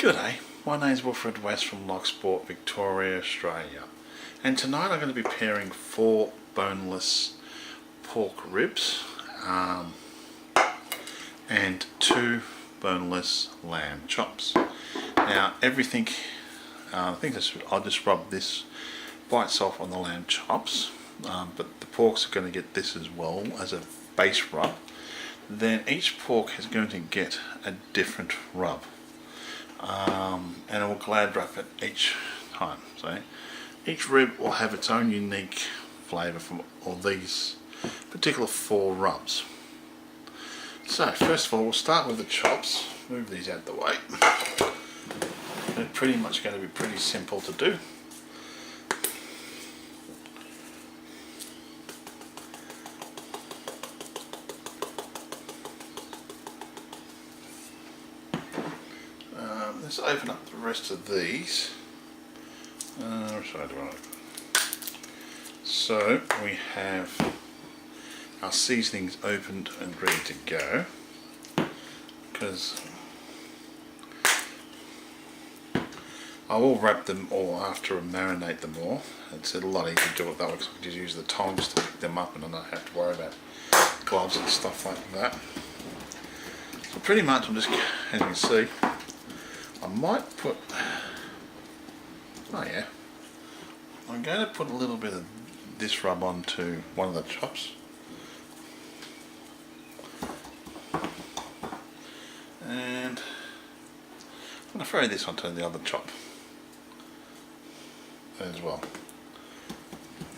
G'day, my name's Wilfred West from Locksport, Victoria, Australia, and tonight I'm going to be pairing 4 boneless pork ribs and 2 boneless lamb chops. Now everything, I'll just rub this by itself on the lamb chops, but the porks are going to get this as well as a base rub. Then each pork is going to get a different rub. And I will glad wrap it each time. So each rib will have its own unique flavour from all these particular 4 rubs. So first of all, we'll start with the chops. Move these out of the way. They're pretty much going to be pretty simple to do. Let's open up the rest of these. So we have our seasonings opened and ready to go, because I will wrap them all after and marinate them all. It's a lot easier to do it that way because I can just use the tongs to pick them up and I don't have to worry about gloves and stuff like that. So pretty much I'm just, as you can see, I might put, I'm going to put a little bit of this rub onto one of the chops. And I'm going to throw this onto the other chop as well.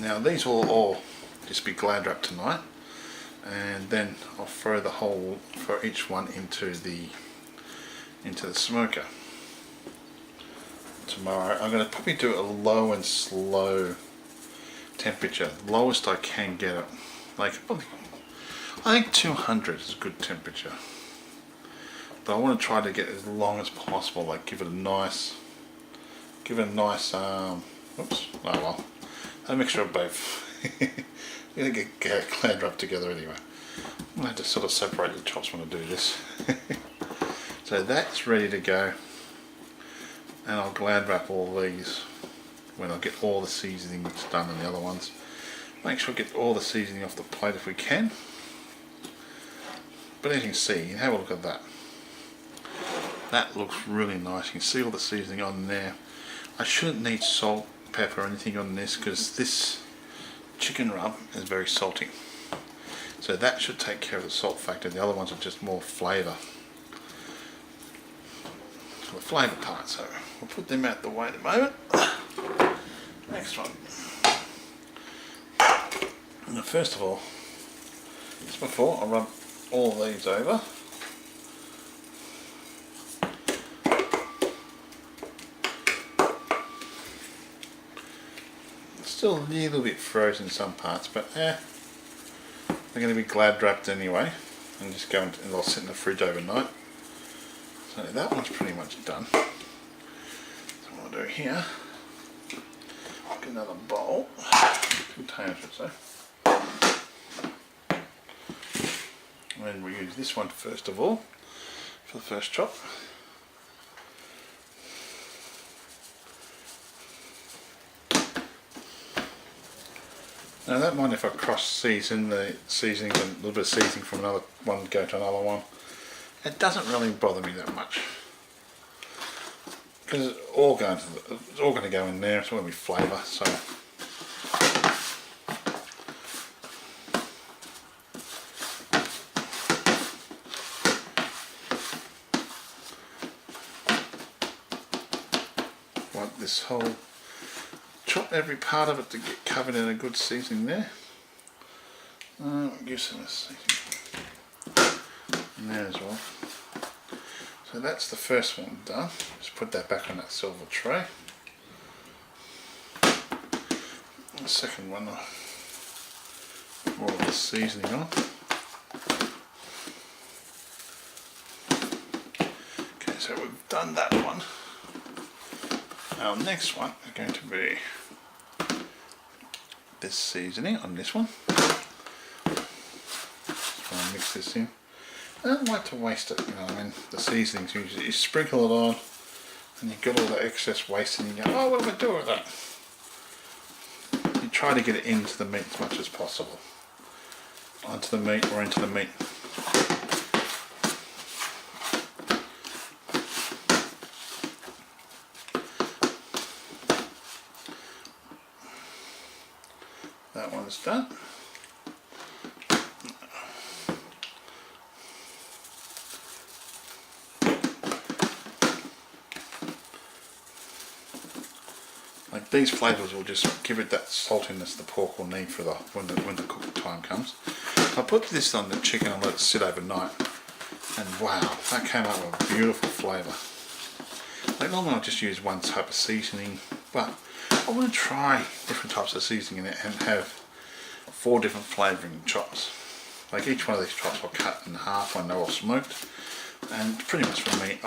Now these will all just be glad wrapped tonight, and then I'll throw the whole for each one into the smoker. Tomorrow I'm going to probably do a low and slow temperature, lowest I can get it. Like I think 200 is a good temperature, but I want to try to get as long as possible. Like give it a nice oops, oh well, a mixture of both. You're going to get glad wrapped together anyway. I'm going to have to sort of separate the chops when I do this. So that's ready to go. And I'll glad wrap all these when I get all the seasonings done and the other ones. Make sure I get all the seasoning off the plate if we can. But as you can see, you can have a look at that. That looks really nice. You can see all the seasoning on there. I shouldn't need salt, pepper or anything on this because this chicken rub is very salty. So that should take care of the salt factor. The other ones are just more flavour. The flavour part, so we'll put them out the way at the moment. Next one. Now first of all, just before I rub all of these over, it's still a little bit frozen in some parts, but they're going to be glad wrapped anyway, and just go and they'll sit in the fridge overnight. So that one's pretty much done. So what I'll do here, get another bowl, container I should say, and we'll use this one first of all for the first chop. Now I don't mind if I cross season the seasonings and a little bit of seasoning from another one go to another one. It doesn't really bother me that much because it's all going to go in there. It's all going to be flavour. So want this whole chop every part of it to get covered in a good seasoning there. Give some seasoning in there as well. So that's the first one done. Just put that back on that silver tray. The second one, more of the seasoning on. Okay, so we've done that one. Our next one is going to be this seasoning on this one. Just want to mix this in. I don't like to waste it, you know what I mean? The seasonings, usually you sprinkle it on, and you get all the excess waste and you go, oh, what am I doing with that? You try to get it into the meat as much as possible. Onto the meat or into the meat. That one's done. Like these flavours will just give it that saltiness the pork will need for when the cooking time comes. I put this on the chicken and let it sit overnight, and wow, that came out with a beautiful flavour. Like normally I just use one type of seasoning, but I want to try different types of seasoning in it and have 4 different flavouring chops. Like each one of these chops I'll cut in half when they're all smoked, and pretty much for me,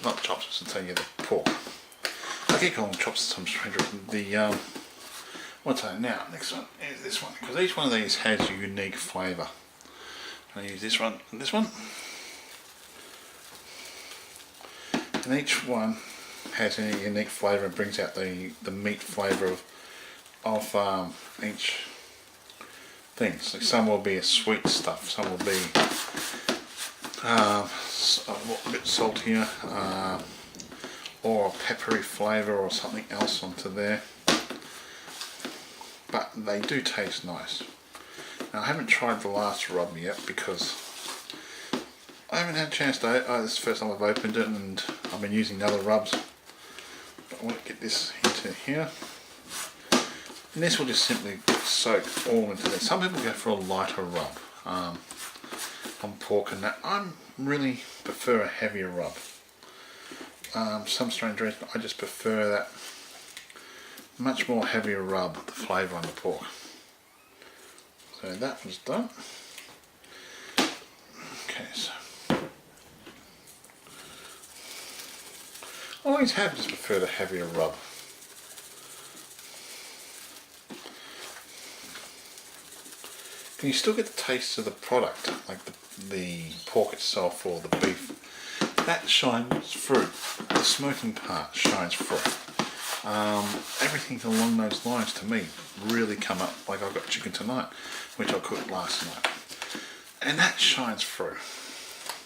not chops, I'll tell you the pork. I keep calling them chops sometimes. The what's that now? Next one is this one, because each one of these has a unique flavour. I use this one and this one, and each one has a unique flavour and brings out the meat flavour of each thing. So some will be a sweet stuff, some will be a bit saltier, or a peppery flavour or something else onto there. But they do taste nice. Now I haven't tried the last rub yet because I haven't had a chance to. This is the first time I've opened it, and I've been using the other rubs. But I want to get this into here. And this will just simply soak all into there. Some people go for a lighter rub on pork and that. I really prefer a heavier rub. Some strange reason I just prefer that much more heavier rub, the flavour on the pork. So that was done. Okay, so I always have just preferred a heavier rub. Can you still get the taste of the product, like the pork itself or the beef? That shines through. The smoking part shines through. Everything along those lines to me really come up. Like I've got chicken tonight, which I cooked last night, and that shines through.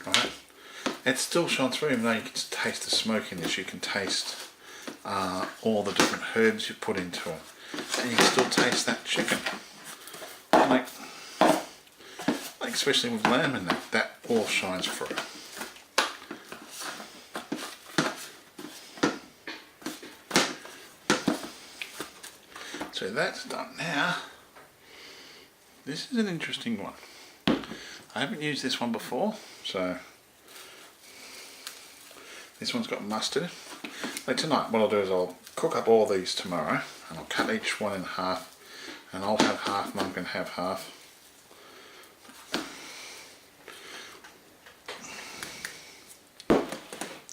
Right? It still shines through, even though you can taste the smokiness. You can taste all the different herbs you put into it, and you can still taste that chicken. Like especially with lamb and that all shines through. So that's done now. This is an interesting one. I haven't used this one before, so this one's got mustard. Like tonight, what I'll do is I'll cook up all these tomorrow, and I'll cut each one in half, and I'll have half, Mum can have half.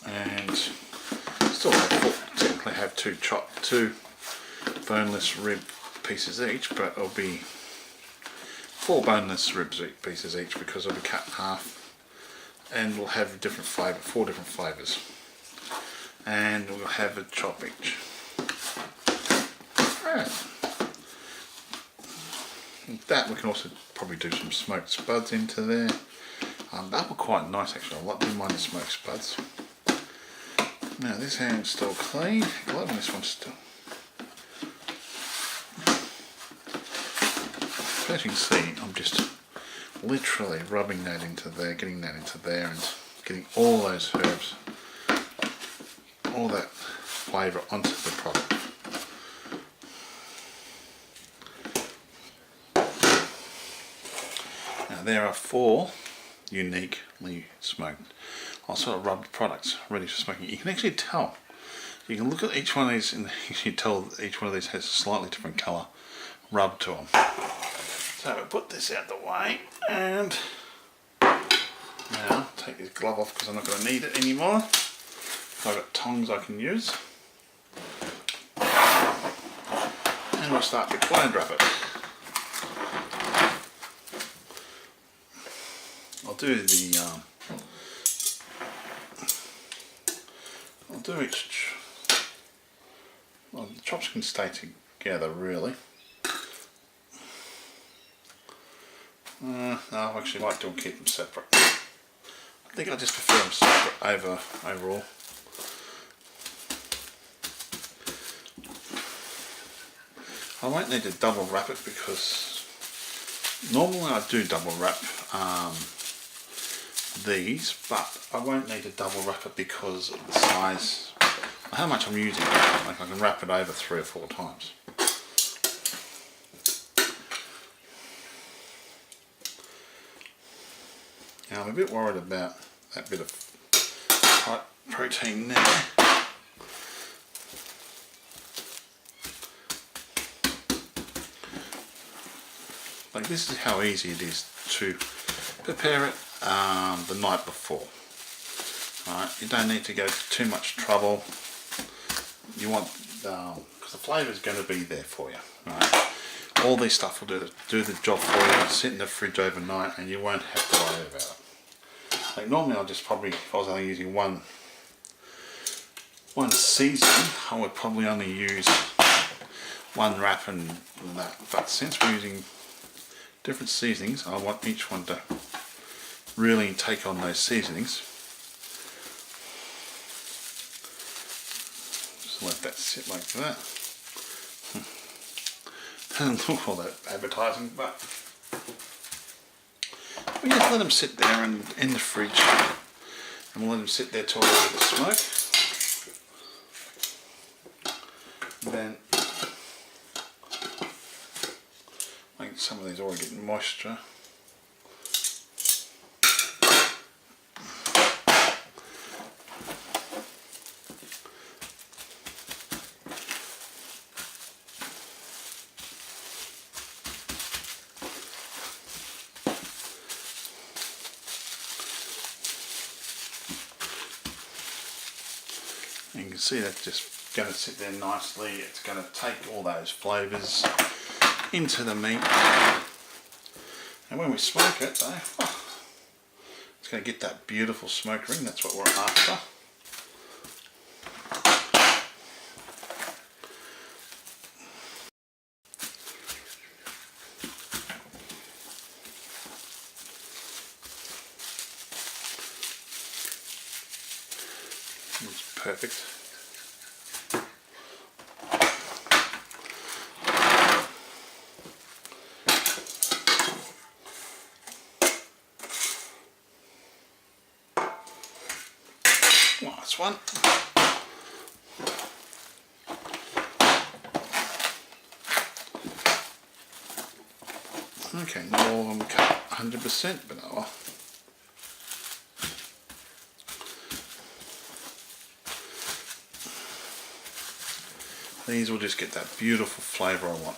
And still technically have two boneless rib pieces each, but it'll be 4 boneless ribs pieces each because they'll be cut in half, and we'll have different flavour, 4 different flavours, and we'll have a chop each. Right. That we can also probably do some smoked spuds into there. That were quite nice actually. I like to do mine the smoked spuds. Now this hand's still clean. Loving this one still. As you can see, I'm just literally rubbing that into there, getting that into there, and getting all those herbs, all that flavour onto the product. Now there are 4 uniquely smoked, sort of rubbed products ready for smoking. You can actually tell. You can look at each one of these and you can tell each one of these has a slightly different colour rub to them. So we'll put this out the way, and now take this glove off because I'm not going to need it anymore. I've got tongs I can use, and we'll start to blind wrap it. I'll do the I'll do each. Well, the chops can stay together really. No, I actually like to keep them separate. I think I just prefer them separate overall. I won't need to double wrap it because normally I do double wrap these, but I won't need to double wrap it because of the size, how much I'm using. Like I can wrap it over 3 or 4 times. Now I'm a bit worried about that bit of white protein there. Like this is how easy it is to prepare it the night before. Alright, you don't need to go to too much trouble. You want, because the flavour is going to be there for you. Alright, all this stuff will do the job for you. Sit in the fridge overnight, and you won't have to worry about it. Like normally, I'll just probably, if I was only using one seasoning, I would probably only use one wrap and that. But since we're using different seasonings, I want each one to really take on those seasonings. Just let that sit like that. Doesn't look all that advertising, but we just let them sit there and in the fridge, and we'll let them sit there till they smoke. Then some of these are already getting moisture. You can see that's just going to sit there nicely. It's going to take all those flavours into the meat, and when we smoke it though, it's going to get that beautiful smoke ring. That's what we're after. It's perfect. Nice one. Okay, not all of them cut 100%, but oh well. These will just get that beautiful flavour I want.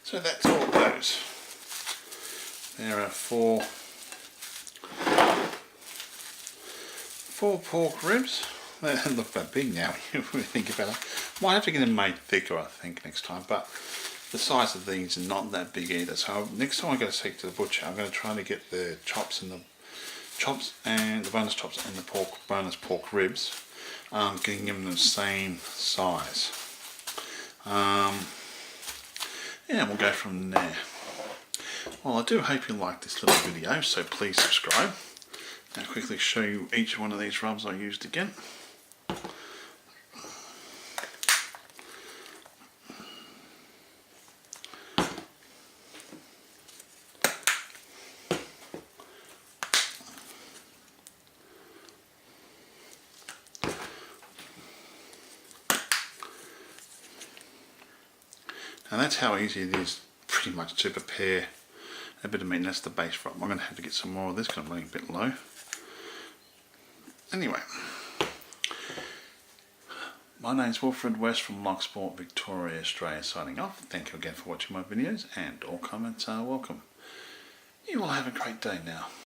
So that's all those. There are four pork ribs. They don't look that big now if we think about it. Might have to get them made thicker, I think, next time, but the size of these are not that big either. So next time I go to take to the butcher, I'm going to try to get the chops and the boneless chops and the boneless pork ribs, getting them the same size. Yeah, we'll go from there. Well, I do hope you like this little video, so please subscribe. I'll quickly show you each one of these rubs I used again. And that's how easy it is pretty much to prepare a bit of meat, and that's the base rub. I'm going to have to get some more of this because I'm running a bit low. Anyway, my name's Wilfred West from Locksport, Victoria, Australia, signing off. Thank you again for watching my videos, and all comments are welcome. You all have a great day now.